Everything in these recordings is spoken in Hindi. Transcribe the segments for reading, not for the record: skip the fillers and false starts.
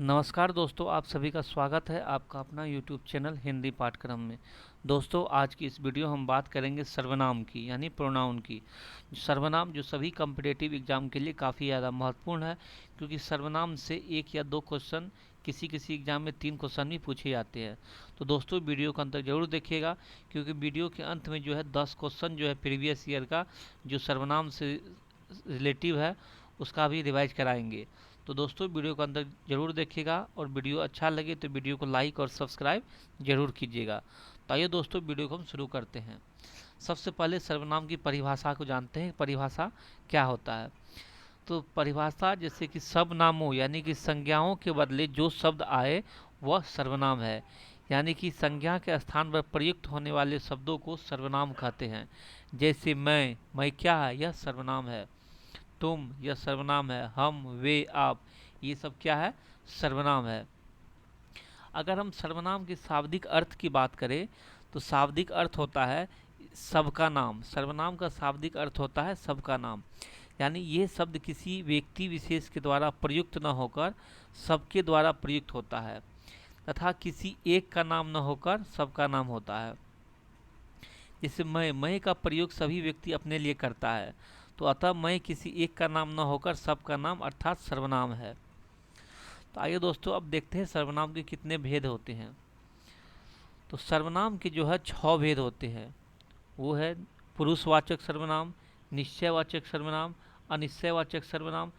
नमस्कार दोस्तों, आप सभी का स्वागत है आपका अपना YouTube चैनल हिंदी पाठ्यक्रम में। दोस्तों, आज की इस वीडियो हम बात करेंगे सर्वनाम की, यानी प्रोनाउन की। सर्वनाम जो सभी कॉम्पिटिटिव एग्जाम के लिए काफ़ी ज़्यादा महत्वपूर्ण है, क्योंकि सर्वनाम से एक या दो क्वेश्चन, किसी किसी एग्जाम में 3 क्वेश्चन भी पूछे जाते हैं। तो दोस्तों, वीडियो का अंत तक जरूर देखिएगा, क्योंकि वीडियो के अंत में जो है 10 क्वेश्चन जो है प्रीवियस ईयर का जो सर्वनाम से रिलेटिव है उसका भी रिवाइज कराएंगे। तो दोस्तों, वीडियो को अंदर जरूर देखिएगा, और वीडियो अच्छा लगे तो वीडियो को लाइक और सब्सक्राइब जरूर कीजिएगा। तो आइए दोस्तों, वीडियो को हम शुरू करते हैं। सबसे पहले सर्वनाम की परिभाषा को जानते हैं। परिभाषा क्या होता है? तो परिभाषा जैसे कि सब नामों यानी कि संज्ञाओं के बदले जो शब्द आए वह सर्वनाम है। यानी कि संज्ञा के स्थान पर प्रयुक्त होने वाले शब्दों को सर्वनाम कहते हैं। जैसे मैं क्या है, यह सर्वनाम है। तुम, यह सर्वनाम है। हम, वे, आप, ये सब क्या है? सर्वनाम है। अगर हम सर्वनाम के शाब्दिक अर्थ की बात करें तो शाब्दिक अर्थ होता है सबका नाम। सर्वनाम का शाब्दिक अर्थ होता है सबका नाम। यानी ये शब्द किसी व्यक्ति विशेष के द्वारा प्रयुक्त न होकर सबके द्वारा प्रयुक्त होता है, तथा किसी एक का नाम न होकर सबका नाम होता है। जैसे मैं का प्रयोग सभी व्यक्ति अपने लिए करता है, तो अतः मैं किसी एक का नाम न होकर सबका नाम अर्थात सर्वनाम है। तो आइए दोस्तों, अब देखते हैं सर्वनाम के कितने भेद होते हैं। तो सर्वनाम के जो है 6 भेद होते हैं। वो है पुरुषवाचक सर्वनाम, निश्चयवाचक सर्वनाम, अनिश्चयवाचक सर्वनाम,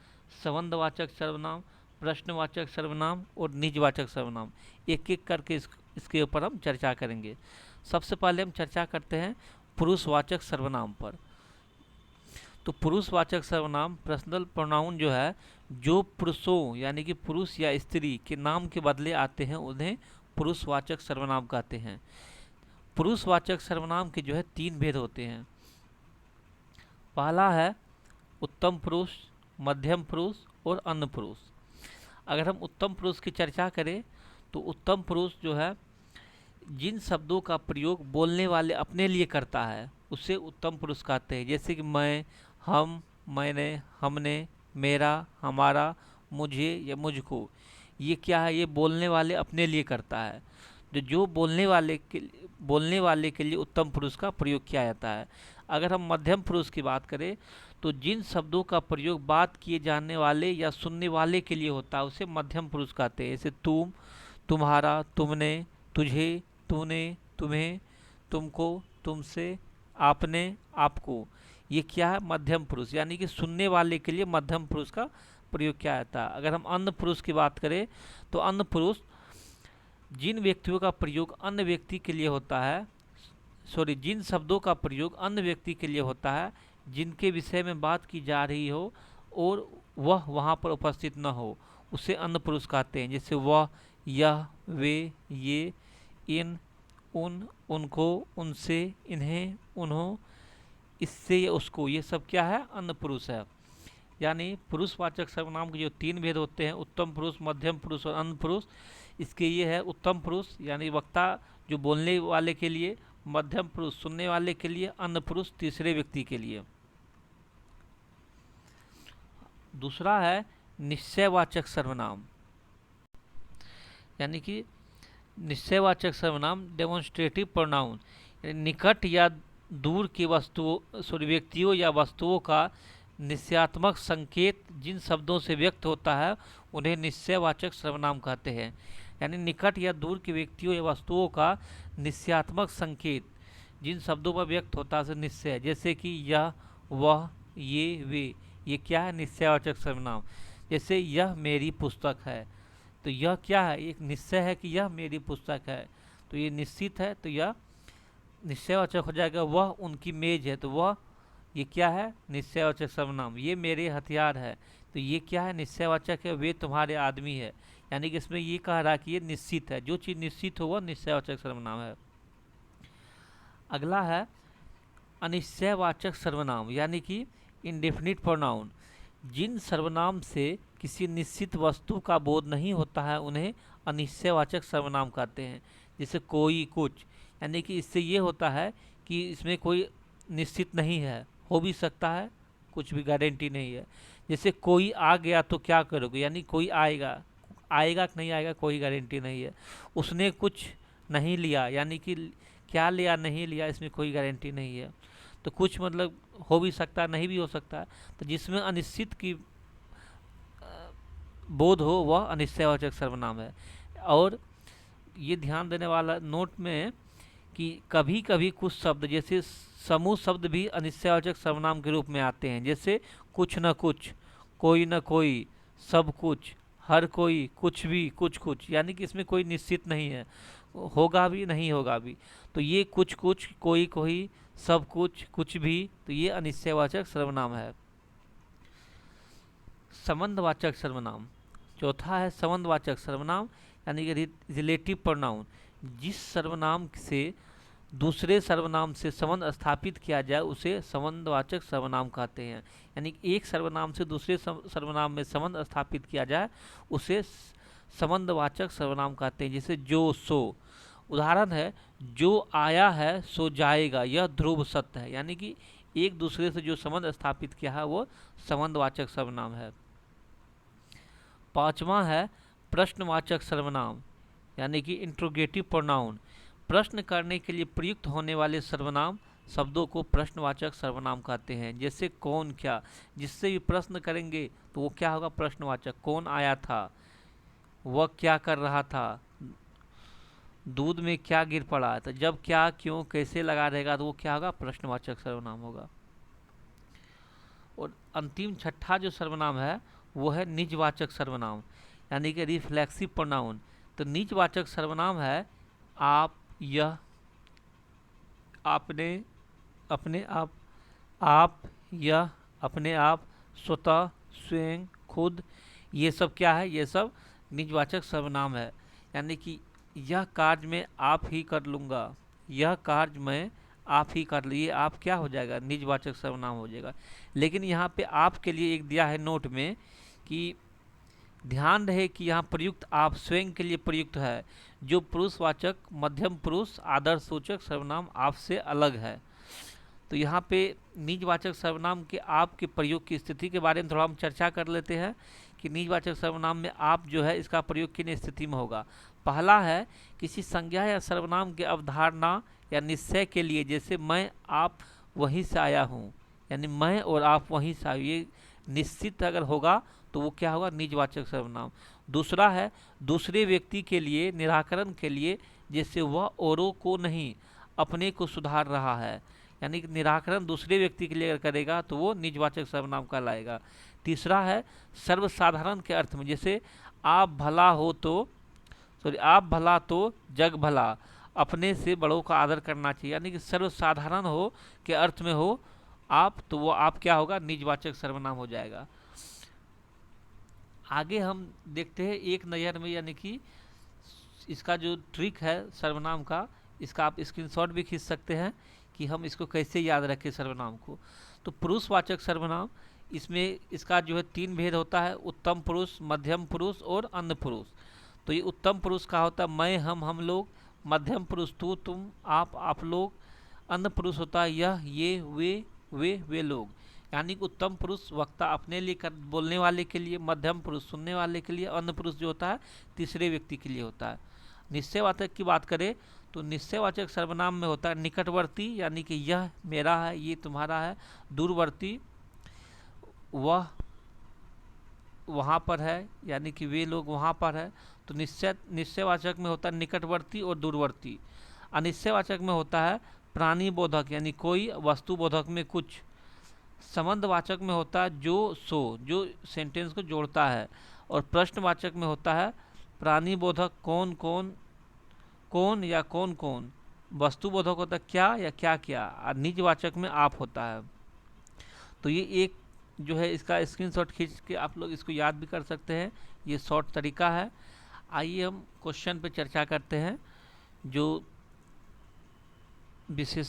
संबंधवाचक सर्वनाम, प्रश्नवाचक सर्वनाम और निजवाचक सर्वनाम। एक एक करके इसके ऊपर हम चर्चा करेंगे। सबसे पहले हम चर्चा करते हैं पुरुषवाचक सर्वनाम पर। तो पुरुषवाचक सर्वनाम पर्सनल प्रोनाउन जो है, जो पुरुषों यानी कि पुरुष या स्त्री के नाम के बदले आते हैं उन्हें पुरुषवाचक सर्वनाम कहते हैं। पुरुषवाचक सर्वनाम के जो है 3 भेद होते हैं। पहला है उत्तम पुरुष, मध्यम पुरुष और अन्य पुरुष। अगर हम उत्तम पुरुष की चर्चा करें तो उत्तम पुरुष जो है जिन शब्दों का प्रयोग बोलने वाले अपने लिए करता है उसे उत्तम पुरुष कहते हैं। जैसे कि मैं, हम, मैंने, हमने, मेरा, हमारा, मुझे या मुझको। ये क्या है? ये बोलने वाले अपने लिए करता है। जो बोलने वाले के लिए उत्तम पुरुष का प्रयोग किया जाता है। अगर हम मध्यम पुरुष की बात करें तो जिन शब्दों का प्रयोग बात किए जाने वाले या सुनने वाले के लिए होता है उसे मध्यम पुरुष कहते हैं। जैसे तुम, तुम्हारा, तुमने, तुझे, तूने, तुम्हें, तुमको, तुमसे, आपने, आपको। ये क्या है? मध्यम पुरुष, यानी कि सुनने वाले के लिए मध्यम पुरुष का प्रयोग किया जाता है। अगर हम अन्य पुरुष की बात करें तो अन्य पुरुष जिन व्यक्तियों का प्रयोग अन्य व्यक्ति के लिए होता है, जिन शब्दों का प्रयोग अन्य व्यक्ति के लिए होता है जिनके विषय में बात की जा रही हो और वह वहाँ पर उपस्थित न हो, उसे अन्य पुरुष कहते हैं। जैसे वह, यह, वे, ये, इन, उन, उनको, उनसे, इन्हें, उन्हों, इससे या उसको। ये सब क्या है? अन्य पुरुष है। यानी पुरुषवाचक सर्वनाम के जो 3 भेद होते हैं, उत्तम पुरुष, मध्यम पुरुष और अन्य पुरुष। इसके ये है उत्तम पुरुष यानी वक्ता जो बोलने वाले के लिए, मध्यम पुरुष सुनने वाले के लिए, अन्य पुरुष तीसरे व्यक्ति के लिए। दूसरा है निश्चयवाचक सर्वनाम। यानी कि निश्चयवाचक सर्वनाम डेमोन्स्ट्रेटिव प्रोनाउन, निकट या दूर की वस्तुओं व्यक्तियों या वस्तुओं का निश्चयात्मक संकेत जिन शब्दों से व्यक्त होता है उन्हें निश्चयवाचक सर्वनाम कहते हैं। यानी निकट या दूर के व्यक्तियों या वस्तुओं का निश्चयात्मक संकेत जिन शब्दों पर व्यक्त होता है निश्चय। जैसे कि यह, वह, ये, वे। ये क्या है? निश्चयवाचक सर्वनाम। जैसे यह मेरी पुस्तक है, तो यह क्या है? एक निश्चय है कि यह मेरी पुस्तक है, तो ये निश्चित है, तो यह निश्चयवाचक हो जाएगा। वह उनकी मेज है, तो वह, ये क्या है? निश्चयवाचक सर्वनाम। ये मेरे हथियार है, तो ये क्या है? निश्चयवाचक है। वे तुम्हारे आदमी है, यानी कि इसमें ये कह रहा है कि ये निश्चित है। जो चीज़ निश्चित हो वह निश्चयवाचक सर्वनाम है। अगला है अनिश्चयवाचक सर्वनाम, यानी कि इंडेफिनिट प्रोनाउन। जिन सर्वनाम से किसी निश्चित वस्तु का बोध नहीं होता है उन्हें अनिश्चयवाचक सर्वनाम कहते हैं। जैसे कोई, कुछ। यानी कि इससे ये होता है कि इसमें कोई निश्चित नहीं है, हो भी सकता है, कुछ भी गारंटी नहीं है। जैसे कोई आ गया तो क्या करोगे, यानी कोई आएगा, आएगा कि नहीं आएगा कोई गारंटी नहीं है। उसने कुछ नहीं लिया, यानी कि क्या लिया नहीं लिया इसमें कोई गारंटी नहीं है। तो कुछ मतलब हो भी सकता है, नहीं भी हो सकता है। तो जिसमें अनिश्चित की बोध हो वह अनिश्चयवाचक सर्वनाम है। और ये ध्यान देने वाला नोट में कि कभी कभी कुछ शब्द जैसे समूह शब्द भी अनिश्चयवाचक सर्वनाम के रूप में आते हैं, जैसे कुछ न कुछ, कोई न कोई, सब कुछ, हर कोई, कुछ भी, कुछ कुछ, यानी कि इसमें कोई निश्चित नहीं है, होगा भी नहीं होगा भी। तो ये कुछ कुछ, कोई कोई, सब कुछ, कुछ भी, तो ये अनिश्चयवाचक सर्वनाम है। संबंधवाचक सर्वनाम, चौथा है संबंधवाचक सर्वनाम, यानी कि रिलेटिव प्रोनाउन। जिस सर्वनाम से दूसरे सर्वनाम से संबंध स्थापित किया जाए उसे संबंधवाचक सर्वनाम कहते हैं। यानी एक सर्वनाम से दूसरे सर्वनाम में संबंध स्थापित किया जाए उसे संबंधवाचक सर्वनाम कहते हैं। जैसे जो सो, उदाहरण है जो आया है सो जाएगा, यह ध्रुव सत्य है। यानी कि एक दूसरे से जो संबंध स्थापित किया है वो संबंधवाचक सर्वनाम है। पांचवा है प्रश्नवाचक सर्वनाम, यानी कि इंट्रोगेटिव प्रोनाउन। प्रश्न करने के लिए प्रयुक्त होने वाले सर्वनाम शब्दों को प्रश्नवाचक सर्वनाम कहते हैं। जैसे कौन, क्या, जिससे भी प्रश्न करेंगे तो वो क्या होगा, प्रश्नवाचक। कौन आया था, वह क्या कर रहा था, दूध में क्या गिर पड़ा, तो जब क्या, क्यों, कैसे लगा रहेगा तो वो क्या होगा, प्रश्नवाचक सर्वनाम होगा। और अंतिम छठा जो सर्वनाम है वो है निजवाचक सर्वनाम, यानी कि रिफ्लेक्सिव प्रोनाउन। तो निजवाचक सर्वनाम है आप, यह, आपने, अपने आप, आप, यह, अपने आप, स्वतः, स्वयं, खुद, ये सब क्या है, ये सब निजवाचक सर्वनाम है। यानी कि यह कार्य मैं आप ही कर लूँगा, यह कार्य मैं आप ही कर लिए, आप क्या हो जाएगा, निजवाचक सर्वनाम हो जाएगा। लेकिन यहाँ पे आपके लिए एक दिया है नोट में कि ध्यान रहे कि यहाँ प्रयुक्त आप स्वयं के लिए प्रयुक्त है, जो पुरुषवाचक मध्यम पुरुष आदर्श सूचक सर्वनाम आप से अलग है। तो यहाँ पे निजवाचक सर्वनाम के आप के प्रयोग की स्थिति के बारे में थोड़ा हम चर्चा कर लेते हैं कि निजवाचक सर्वनाम में आप जो है इसका प्रयोग किन स्थिति में होगा। पहला है किसी संज्ञा या सर्वनाम के अवधारणा या निश्चय के लिए, जैसे मैं आप वहीं से आया हूँ, यानी मैं और आप वहीं से आए, ये निश्चित अगर होगा तो वो क्या होगा, निजवाचक सर्वनाम। दूसरा है दूसरे व्यक्ति के लिए, निराकरण के लिए, जैसे वह औरों को नहीं अपने को सुधार रहा है, यानी कि निराकरण दूसरे व्यक्ति के लिए अगर करेगा तो वो निजवाचक सर्वनाम कहलाएगा। तीसरा है सर्वसाधारण के अर्थ में, जैसे आप भला हो तो, सॉरी, आप भला तो जग भला, अपने से बड़ों का आदर करना चाहिए, यानी कि सर्वसाधारण हो के अर्थ में हो आप, तो वो आप क्या होगा, निजवाचक सर्वनाम हो जाएगा। आगे हम देखते हैं एक नज़र में, यानी कि इसका जो ट्रिक है सर्वनाम का, इसका आप स्क्रीनशॉट भी खींच सकते हैं कि हम इसको कैसे याद रखें सर्वनाम को। तो पुरुषवाचक सर्वनाम, इसमें इसका जो है 3 भेद होता है, उत्तम पुरुष, मध्यम पुरुष और अन्य पुरुष। तो ये उत्तम पुरुष का होता है मैं, हम लोग, मध्यम पुरुष तू, तुम, आप लोग, अन्य पुरुष होता है यह, ये, वे लोग। यानी कि उत्तम पुरुष वक्ता अपने लिए बोलने वाले के लिए, मध्यम पुरुष सुनने वाले के लिए, अन्य पुरुष जो होता है तीसरे व्यक्ति के लिए होता है। निश्चयवाचक की बात करें तो निश्चयवाचक सर्वनाम में होता है निकटवर्ती, यानी कि यह मेरा है, ये तुम्हारा है। दूरवर्ती, वह वहाँ पर है, यानी कि वे लोग वहाँ पर है। तो निश्चयवाचक में होता है निकटवर्ती और दूरवर्ती। अनिश्चयवाचक में होता है प्राणी बोधक, यानी कोई, वस्तु बोधक में कुछ। संबंधवाचक में होता है जो सो, जो सेंटेंस को जोड़ता है। और प्रश्नवाचक में होता है प्राणी बोधक कौन कौन, कौन या कौन कौन। वस्तु बोधक होता है क्या या क्या क्या। और निजवाचक में आप होता है। तो ये एक जो है इसका स्क्रीनशॉट खींच के आप लोग इसको याद भी कर सकते हैं, ये शॉर्ट तरीका है। आइए हम क्वेश्चन पे चर्चा करते हैं। जो विशेष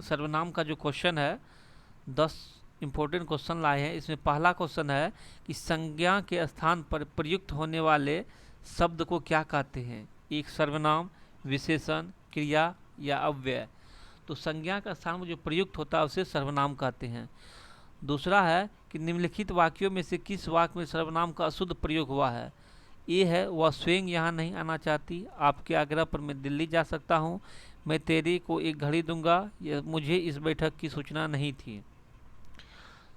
सर्वनाम का जो क्वेश्चन है, 10 इम्पोर्टेंट क्वेश्चन लाए हैं। इसमें पहला क्वेश्चन है कि संज्ञा के स्थान पर प्रयुक्त होने वाले शब्द को क्या कहते हैं। एक सर्वनाम, विशेषण, क्रिया या अव्यय। तो संज्ञा का स्थान में जो प्रयुक्त होता है उसे सर्वनाम कहते हैं। दूसरा है कि निम्नलिखित वाक्यों में से किस वाक्य में सर्वनाम का अशुद्ध प्रयोग हुआ है। ए है, वह स्वयं यहाँ नहीं आना चाहती, आपके आग्रह पर मैं दिल्ली जा सकता हूँ, मैं तेरी को एक घड़ी दूंगा, यह मुझे इस बैठक की सूचना नहीं थी।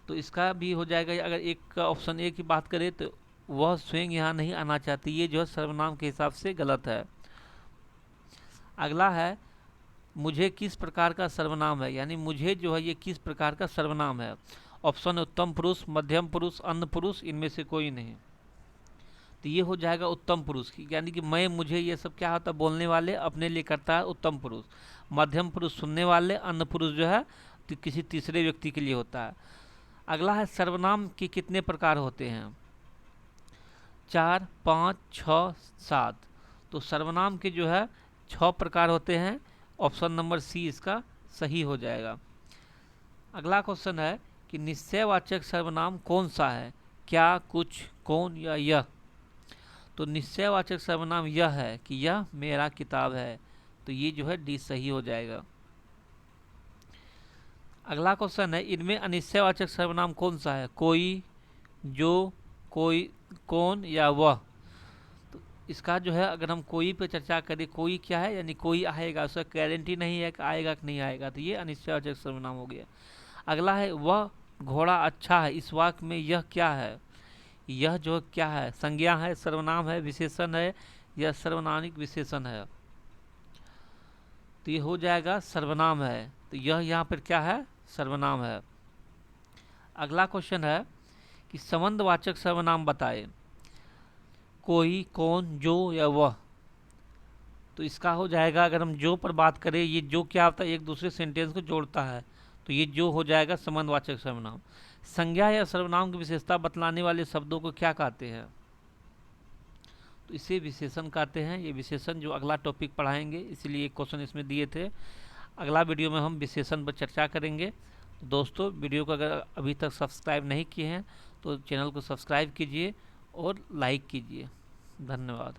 तो इसका भी हो जाएगा, अगर एक का ऑप्शन ए की बात करें तो वह स्वयं यहाँ नहीं आना चाहती, ये जो है सर्वनाम के हिसाब से गलत है। अगला है मुझे किस प्रकार का सर्वनाम है, यानी मुझे जो है ये किस प्रकार का सर्वनाम है। ऑप्शन उत्तम पुरुष, मध्यम पुरुष, अन्य पुरुष, इनमें से कोई नहीं। तो ये हो जाएगा उत्तम पुरुष की, यानी कि मैं, मुझे, ये सब क्या होता है, बोलने वाले अपने लिए करता है उत्तम पुरुष। मध्यम पुरुष सुनने वाले, अन्य पुरुष जो है तो किसी तीसरे व्यक्ति के लिए होता है। अगला है सर्वनाम के कितने प्रकार होते हैं, 4, 5, 6, 7। तो सर्वनाम के जो है 6 प्रकार होते हैं। ऑप्शन नंबर सी इसका सही हो जाएगा। अगला क्वेश्चन है कि निश्चयवाचक सर्वनाम कौन सा है, क्या, कुछ, कौन या यह। तो निश्चयवाचक सर्वनाम यह है कि यह मेरा किताब है, तो ये जो है डी सही हो जाएगा। अगला क्वेश्चन है इनमें अनिश्चयवाचक सर्वनाम कौन सा है, कोई, जो, कोई, कौन या वह। तो इसका जो है अगर हम कोई पे चर्चा करें, कोई क्या है, यानी कोई आएगा, उसका गारंटी नहीं है कि आएगा कि नहीं आएगा, तो ये अनिश्चयवाचक सर्वनाम हो गया। अगला है वह घोड़ा अच्छा है, इस वाक्य में यह क्या है, यह जो क्या है, संज्ञा है, सर्वनाम है, विशेषण है या सर्वनामिक विशेषण है। तो ये हो जाएगा सर्वनाम है, तो यह यहाँ पर क्या है, सर्वनाम है। अगला क्वेश्चन है कि संबंधवाचक सर्वनाम बताए, कोई, कौन, जो या वह। तो इसका हो जाएगा, अगर हम जो पर बात करें, ये जो क्या होता है, एक दूसरे सेंटेंस को जोड़ता है, तो ये जो हो जाएगा संबंधवाचक सर्वनाम। संज्ञा या सर्वनाम की विशेषता बतलाने वाले शब्दों को क्या कहते हैं, तो इसे विशेषण कहते हैं। ये विशेषण जो अगला टॉपिक पढ़ाएंगे, इसीलिए एक क्वेश्चन इसमें दिए थे। अगला वीडियो में हम विशेषण पर चर्चा करेंगे। तो दोस्तों, वीडियो को अगर अभी तक सब्सक्राइब नहीं किए हैं तो चैनल को सब्सक्राइब कीजिए और लाइक कीजिए। धन्यवाद।